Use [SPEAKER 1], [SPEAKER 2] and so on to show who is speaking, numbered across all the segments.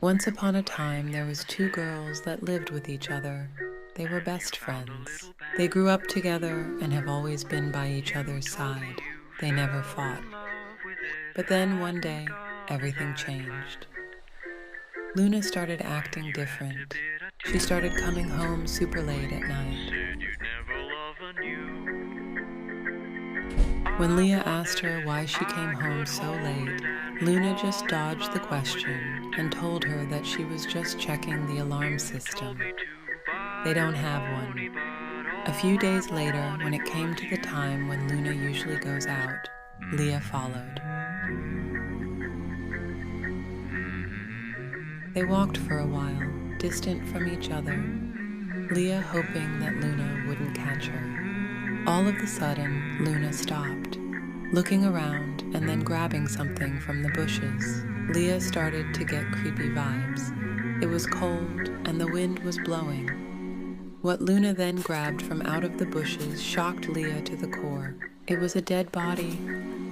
[SPEAKER 1] Once upon a time, there was two girls that lived with each other. They were best friends. They grew up together and have always been by each other's side. They never fought. But then one day, everything changed. Luna started acting different. She started coming home super late at night. When Leah asked her why she came home so late, Luna just dodged the question and told her that she was just checking the alarm system. They don't have one. A few days later, when it came to the time when Luna usually goes out, Leah followed. They walked for a while, distant from each other, Leah hoping that Luna wouldn't catch her. All of a sudden, Luna stopped, looking around and then grabbing something from the bushes. Leah started to get creepy vibes. It was cold and the wind was blowing. What Luna then grabbed from out of the bushes shocked Leah to the core. It was a dead body.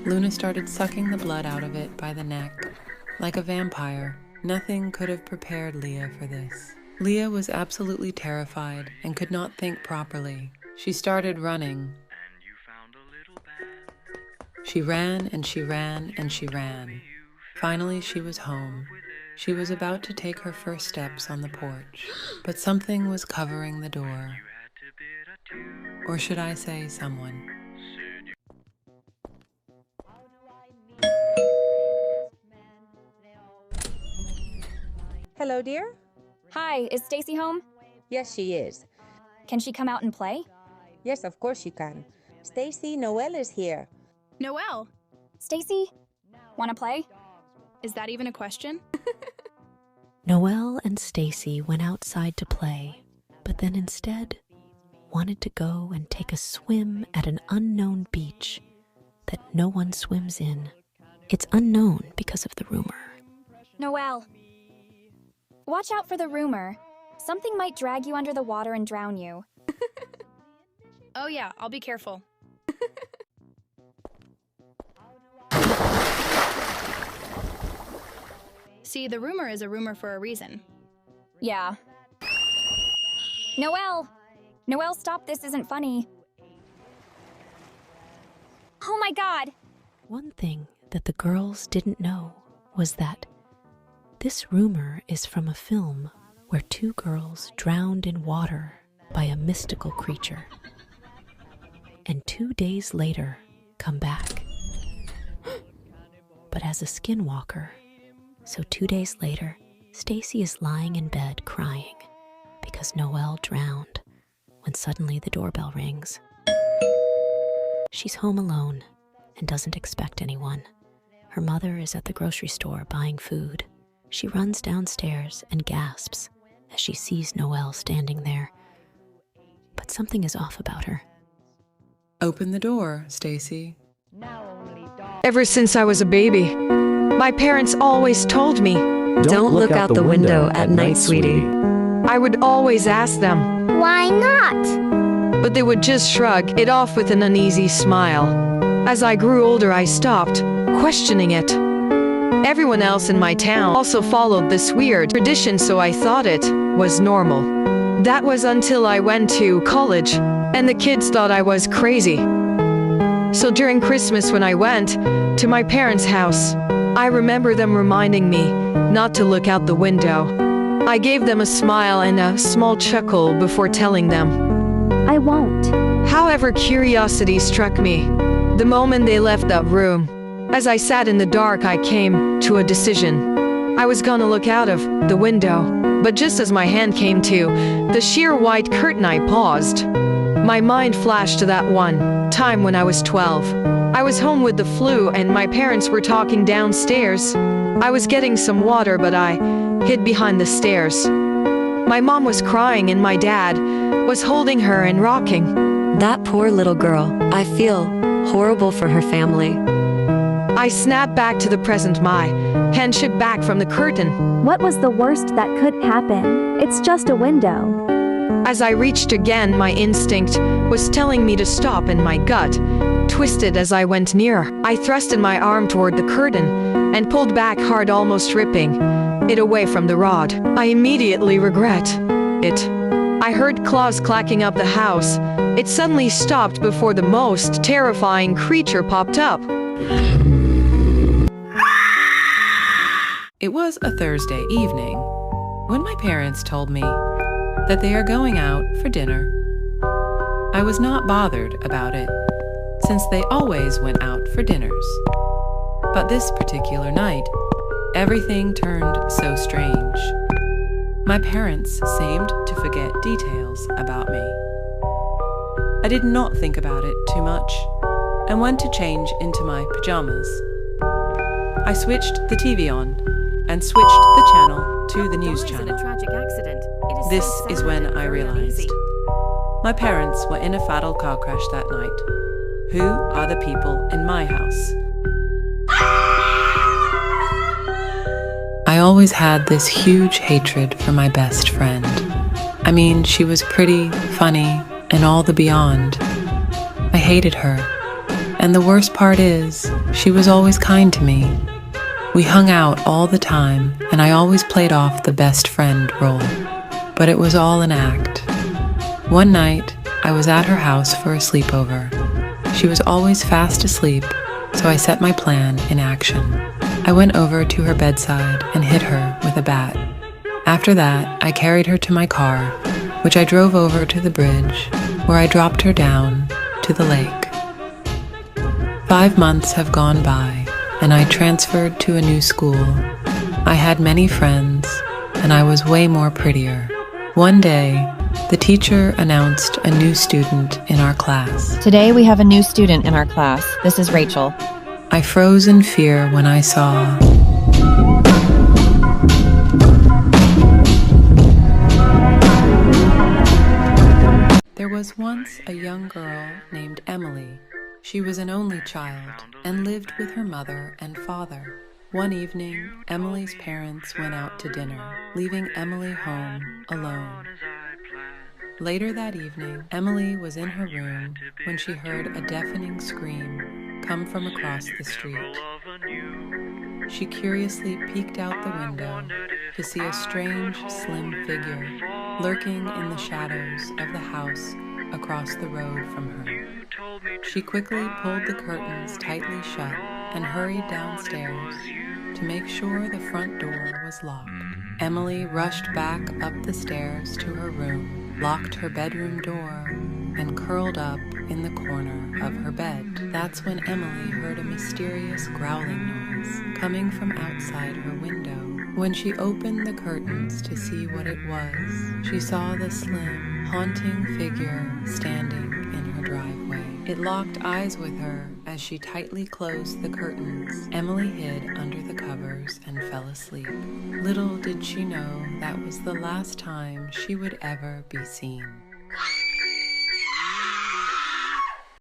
[SPEAKER 1] Luna started sucking the blood out of it by the neck. Like a vampire, nothing could have prepared Leah for this. Leah was absolutely terrified and could not think properly. She started running. She ran and she ran and she ran. Finally, she was home. She was about to take her first steps on the porch, but something was covering the door. Or should I say someone?
[SPEAKER 2] Hello, dear.
[SPEAKER 3] Hi, is Stacy home?
[SPEAKER 2] Yes, she is.
[SPEAKER 3] Can she come out and play?
[SPEAKER 2] Yes, of course you can. Stacy, Noelle is here.
[SPEAKER 4] Noelle,
[SPEAKER 3] Stacy, wanna play?
[SPEAKER 4] is that even a question?
[SPEAKER 5] Noelle and Stacy went outside to play, but then instead wanted to go and take a swim at an unknown beach that no one swims in. It's unknown because of the rumor.
[SPEAKER 3] Noelle, watch out for the rumor. Something might drag you under the water and drown you.
[SPEAKER 4] Oh yeah, I'll be careful. See, the rumor is a rumor for a reason.
[SPEAKER 3] Yeah. Noelle! Noelle, stop, this isn't funny. Oh my God!
[SPEAKER 5] One thing that the girls didn't know was that this rumor is from a film where two girls drowned in water by a mystical creature, and 2 days later come back. But as a skinwalker, so 2 days later, Stacy is lying in bed crying because Noelle drowned when suddenly the doorbell rings. She's home alone and doesn't expect anyone. Her mother is at the grocery store buying food. She runs downstairs and gasps as she sees Noelle standing there. But something is off about her.
[SPEAKER 1] Open the door, Stacy.
[SPEAKER 6] Ever since I was a baby, my parents always told me,
[SPEAKER 7] Don't look out the window at night, sweetie.
[SPEAKER 6] I would always ask them,
[SPEAKER 8] Why not?
[SPEAKER 6] but they would just shrug it off with an uneasy smile. As I grew older, I stopped questioning it. Everyone else in my town also followed this weird tradition, so I thought it was normal. That was until I went to college, and the kids thought I was crazy. So during Christmas when I went to my parents' house, I remember them reminding me not to look out the window. I gave them a smile and a small chuckle before telling them,
[SPEAKER 8] I won't.
[SPEAKER 6] However, curiosity struck me the moment they left that room. As I sat in the dark, I came to a decision. I was gonna look out of the window, but just as my hand came to the sheer white curtain, I paused. My mind flashed to that one time when I was 12. I was home with the flu and my parents were talking downstairs. I was getting some water, but I hid behind the stairs. My mom was crying and my dad was holding her and rocking.
[SPEAKER 7] That poor little girl. I feel horrible for her family.
[SPEAKER 6] I snapped back to the present, my hand shook back from the curtain.
[SPEAKER 8] What was the worst that could happen? It's just a window.
[SPEAKER 6] As I reached again, my instinct was telling me to stop and my gut twisted as I went nearer. I thrusted my arm toward the curtain and pulled back hard, almost ripping it away from the rod. I immediately regret it. I heard claws clacking up the house. It suddenly stopped before the most terrifying creature popped up.
[SPEAKER 1] It was a Thursday evening when my parents told me that they are going out for dinner. I was not bothered about it, since they always went out for dinners. But this particular night, everything turned so strange. My parents seemed to forget details about me. I did not think about it too much and went to change into my pajamas. I switched the TV on and switched the channel to the news channel. This is when I realized my parents were in a fatal car crash that night. Who are the people in my house? I always had this huge hatred for my best friend. I mean, she was pretty, funny, and all the beyond. I hated her. And the worst part is, she was always kind to me. We hung out all the time, and I always played off the best friend role. But it was all an act. One night, I was at her house for a sleepover. She was always fast asleep, so I set my plan in action. I went over to her bedside and hit her with a bat. After that, I carried her to my car, which I drove over to the bridge, where I dropped her down to the lake. 5 months have gone by, and I transferred to a new school. I had many friends, and I was way more prettier. One day, the teacher announced a new student in our class.
[SPEAKER 9] Today we have a new student in our class. This is Rachel.
[SPEAKER 1] I froze in fear when I saw there was once a young girl named Emily. She was an only child and lived with her mother and father. One evening, Emily's parents went out to dinner, leaving Emily home alone. Later that evening, Emily was in her room when she heard a deafening scream come from across the street. She curiously peeked out the window to see a strange, slim figure lurking in the shadows of the house across the road from her. She quickly pulled the curtains tightly shut and hurried downstairs to make sure the front door was locked. Emily rushed back up the stairs to her room, locked her bedroom door, and curled up in the corner of her bed. That's when Emily heard a mysterious growling noise coming from outside her window. When she opened the curtains to see what it was, she saw the slim, haunting figure standing in her driveway. It locked eyes with her as she tightly closed the curtains. Emily hid under the covers and fell asleep. Little did she know that was the last time she would ever be seen.